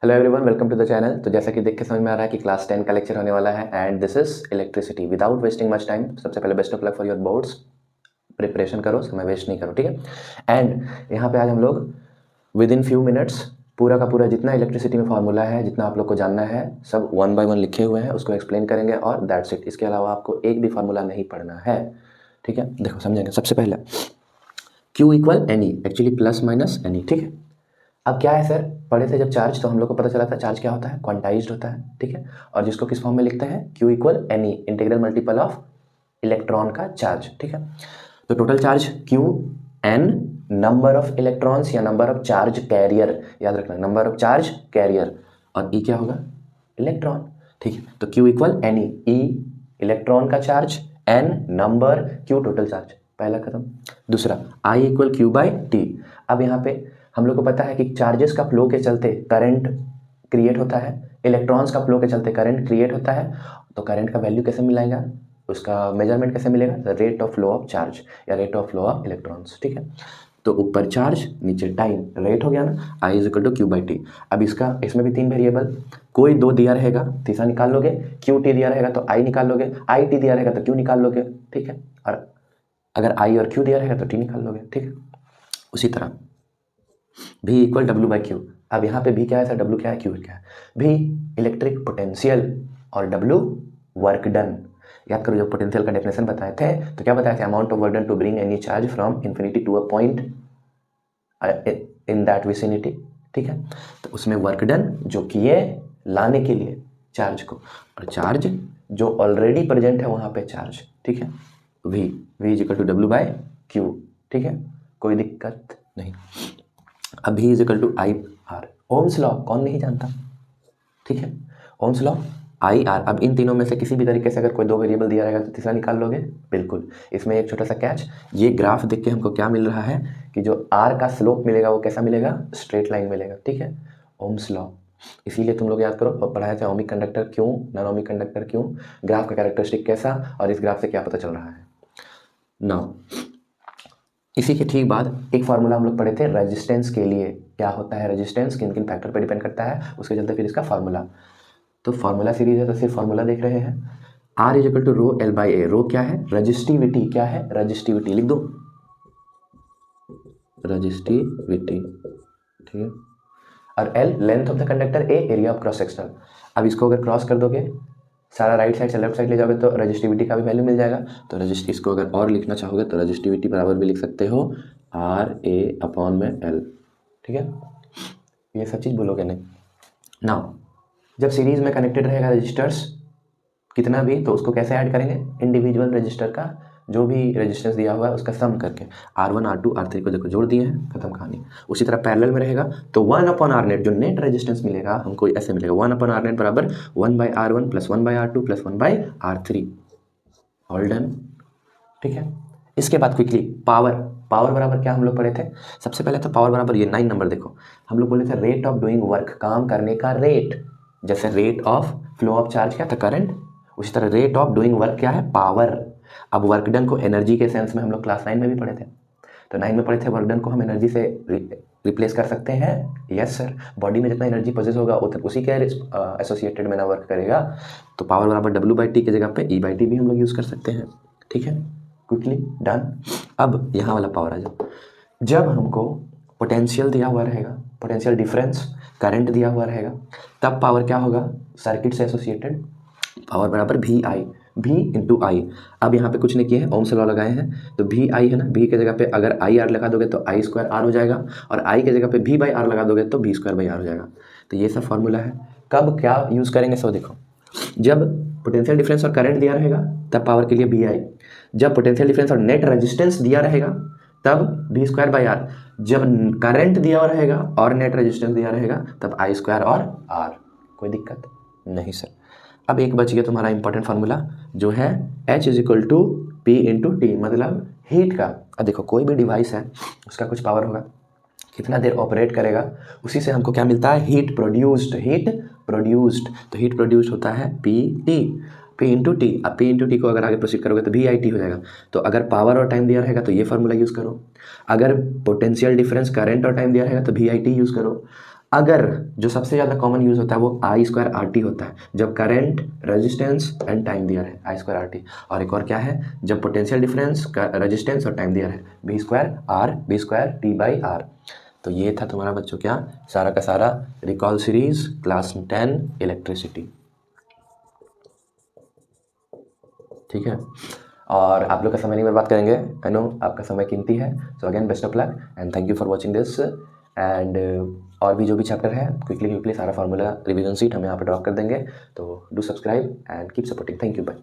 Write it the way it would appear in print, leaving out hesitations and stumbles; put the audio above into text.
Hello everyone, welcome to the channel. तो जैसा कि देख के समझ में आ रहा है कि क्लास 10 का लेक्चर होने वाला है and this is electricity. Without wasting much time, सबसे पहले best of luck for your boards. Preparation करो, समय वेस्ट नहीं करो, ठीक है। एंड यहाँ पे आज हम लोग विद इन फ्यू मिनट्स पूरा का पूरा जितना इलेक्ट्रिसिटी में फार्मूला है, जितना आप लोग को जानना है, सब 1 बाय 1 लिखे हुए हैं, उसको एक्सप्लेन करेंगे और दैट्स इट। इसके अलावा आपको एक भी फार्मूला नहीं पढ़ना है, ठीक है। देखो समझेंगे। सबसे पहले Q equal N e, actually plus minus n e, ठीक है। अब क्या है सर, पढ़े थे जब चार्ज, तो हम लोग को पता चला था चार्ज क्या होता है, क्वांटाइज्ड होता है, ठीक है। और जिसको किस फॉर्म में लिखते हैं, Q equal N E, integral multiple of electron का चार्ज, ठीक है। तो total charge Q, N number of electrons या नंबर ऑफ चार्ज कैरियर, याद रखना नंबर ऑफ चार्ज कैरियर, और E क्या होगा, इलेक्ट्रॉन, ठीक है। तो Q equal N E, E electron का charge, N number, Q total charge, पहला खत्म। दूसरा I equal Q by T. अब यहाँ पे हम लोग को पता है कि चार्जेस का फ्लो के चलते करंट क्रिएट होता है, इलेक्ट्रॉन्स का फ्लो के चलते करंट क्रिएट होता है। तो करंट का वैल्यू कैसे मिलाएगा, उसका मेजरमेंट कैसे मिलेगा, rate of flow of charge या rate of flow of electrons, ठीक है। तो ऊपर चार्ज नीचे टाइम, रेट हो गया ना, I is equal to Q by T. अब इसमें भी 3 वेरिएबल, कोई 2 दिया रहेगा, तीसरा निकाल लोगे। क्यू टी दिया रहेगा तो आई निकाल लोगे, आई टी दिया रहेगा तो क्यू निकाल लोगे, ठीक है। और अगर आई और क्यू दिया रहेगा तो टी निकाल लोगे, ठीक है। उसी तरह V equal W by Q. अब यहाँ पे V क्या है सर, W क्या है, Q क्या है। V इलेक्ट्रिक पोटेंशियल और W वर्क डन। याद करो, जब पोटेंशियल का डेफिनेशन बताए थे तो क्या बताए थे, amount of work done to bring any charge from infinity to a point in that vicinity, ठीक है। तो उसमें वर्क डन जो किए लाने के लिए चार्ज को, और चार्ज जो ऑलरेडी प्रेजेंट है वहाँ पे चार्ज, ठीक है। V is equal to W by Q, ठीक है, कोई दिक्कत नहीं। अब V is equal to I R, Ohm's law कौन नहीं जानता, ठीक है। Ohm's law I R. अब इन तीनों में से किसी भी तरीके से अगर कोई 2 वेरिएबल दिया रहेगा तो तीसरा निकाल लोगे, बिल्कुल। इसमें एक छोटा सा कैच, ये ग्राफ देख के हमको क्या मिल रहा है कि जो आर का स्लोप मिलेगा वो कैसा मिलेगा, स्ट्रेट लाइन मिलेगा, ठीक है। ओम्स लॉ, इसीलिए तुम लोग याद करो, पढ़ाए थे ओमिक कंडक्टर क्यों, नॉन ओमिक कंडक्टर क्यों, ग्राफ का कैरेक्टरिस्टिक कैसा, और इस ग्राफ से क्या पता चल रहा है। नाउ इसी के ठीक बाद एक फार्मूला हम लोग पढ़े थे रेजिस्टेंस के लिए, क्या होता है रेजिस्टेंस, किन किन फैक्टर पर डिपेंड करता है, उसके चलते फिर इसका फार्मूला। तो फार्मूला सीरीज है तो सिर्फ फार्मूला देख रहे हैं। R is equal to rho L by A. Rho क्या है, रजिस्टिविटी, क्या है रजिस्टिविटी, लिख दो रजिस्टिविटी, ठीक है। और L length of the conductor, A area of cross sectional. अब इसको अगर क्रॉस कर दोगे, सारा राइट साइड से लेफ्ट साइड ले जाओगे तो रजिस्टिविटी का भी वैल्यू मिल जाएगा। तो इसको अगर और लिखना चाहोगे तो रजिस्टिविटी बराबर भी लिख सकते हो RA अपॉन में L, ठीक है। ये सब चीज़ भूलोगे नहीं। नाउ जब सीरीज में कनेक्टेड रहेगा रजिस्टर्स कितना भी, तो उसको कैसे ऐड करेंगे, इंडिविजुअल रजिस्टर का जो भी रेजिस्टेंस दिया हुआ है उसका सम करके, R1 R2 R3 को देखो जोड़ दिए हैं, खत्म कहानी। उसी तरह पैरेलल में रहेगा तो 1 अपॉन आर नेट, जो नेट रेजिस्टेंस मिलेगा हमको ऐसे मिलेगा, 1 अपॉन आर नेट बराबर 1 by R1 plus 1 by R2 plus 1 by R3, all done, ठीक है। इसके बाद क्विकली पावर बराबर क्या हम लोग पढ़े थे, सबसे पहले तो पावर बराबर ये 9 नंबर देखो, हम लोग बोले थे रेट ऑफ डूइंग वर्क, काम करने का रेट। जैसे rate of flow of charge क्या था, करंट, उसी तरह रेट ऑफ डूइंग वर्क क्या है, पावर। अब वर्क डन को एनर्जी के सेंस में हम लोग क्लास 9 में भी पढ़े थे, तो 9 में पढ़े थे वर्क डन को हम एनर्जी से रिप्लेस कर सकते हैं, यस सर। बॉडी में जितना एनर्जी पोजेस होगा उसी के एसोसिएटेड में ना वर्क करेगा। तो पावर बराबर डब्ल्यू बाई टी की जगह पे ई बाई टी भी हम लोग यूज़ कर सकते हैं, ठीक है, क्विकली डन। अब यहाँ वाला पावर आ जाओ, जब हमको पोटेंशियल दिया हुआ रहेगा, पोटेंशियल डिफरेंस करंट दिया हुआ रहेगा, तब पावर क्या होगा, सर्किट से एसोसिएटेड पावर बराबर वी आई, V इंटू आई। अब यहाँ पे कुछ नहीं किए हैं, ओम से लॉ लगाए हैं, तो वी आई है ना, V के जगह पे अगर आई आर लगा दोगे तो आई स्क्वायर आर हो जाएगा, और I के जगह पे V बाई आर लगा दोगे तो V स्क्वायर बाई आर हो जाएगा। तो ये सब फॉर्मूला है। कब क्या यूज़ करेंगे, सो देखो, जब पोटेंशियल डिफरेंस और करंट दिया रहेगा तब पावर के लिए वी आई, जब पोटेंशियल डिफरेंस और नेट रेजिस्टेंस दिया रहेगा तब V स्क्वायर बाई आर, जब करंट दिया हुआ रहेगा और नेट रेजिस्टेंस दिया रहेगा तब आई स्क्वायर और आर। कोई दिक्कत नहीं सर। अब एक बच गया तुम्हारा इंपॉर्टेंट फार्मूला जो है H is equal to P into T, मतलब हीट का। अब देखो कोई भी डिवाइस है उसका कुछ पावर होगा, कितना देर ऑपरेट करेगा, उसी से हमको क्या मिलता है, हीट प्रोड्यूस्ड। तो हीट प्रोड्यूस्ड होता है P T, P into T. अब पी इंटू टी को अगर आगे प्रोसीड करोगे तो वी आई टी हो जाएगा। तो अगर पावर और टाइम दिया रहेगा तो ये फार्मूला यूज़ करो, अगर पोटेंशियल डिफरेंस करंट और टाइम दिया रहेगा तो वी आई टी यूज़ करो, अगर जो सबसे ज़्यादा कॉमन यूज़ होता है वो आई स्क्वायर आर टी होता है, जब करंट, रेजिस्टेंस एंड टाइम दिया है, आई स्क्वायर आर टी। और एक और क्या है, जब पोटेंशियल डिफरेंस, रेजिस्टेंस और टाइम दिया है, V square T by R. तो ये था तुम्हारा बच्चों क्या, सारा का सारा रिकॉल सीरीज क्लास 10 इलेक्ट्रिसिटी। ठीक है, और आप लोग का समय नहीं बर्बाद करेंगे, आई नो आपका समय कीमती है। So again best of luck and thank you for watching this. And और भी जो भी चैप्टर है क्विकली सारा फार्मूला रिवीजन सीट हम यहाँ पर ड्रॉप कर देंगे। तो do subscribe and keep supporting. Thank you, bye.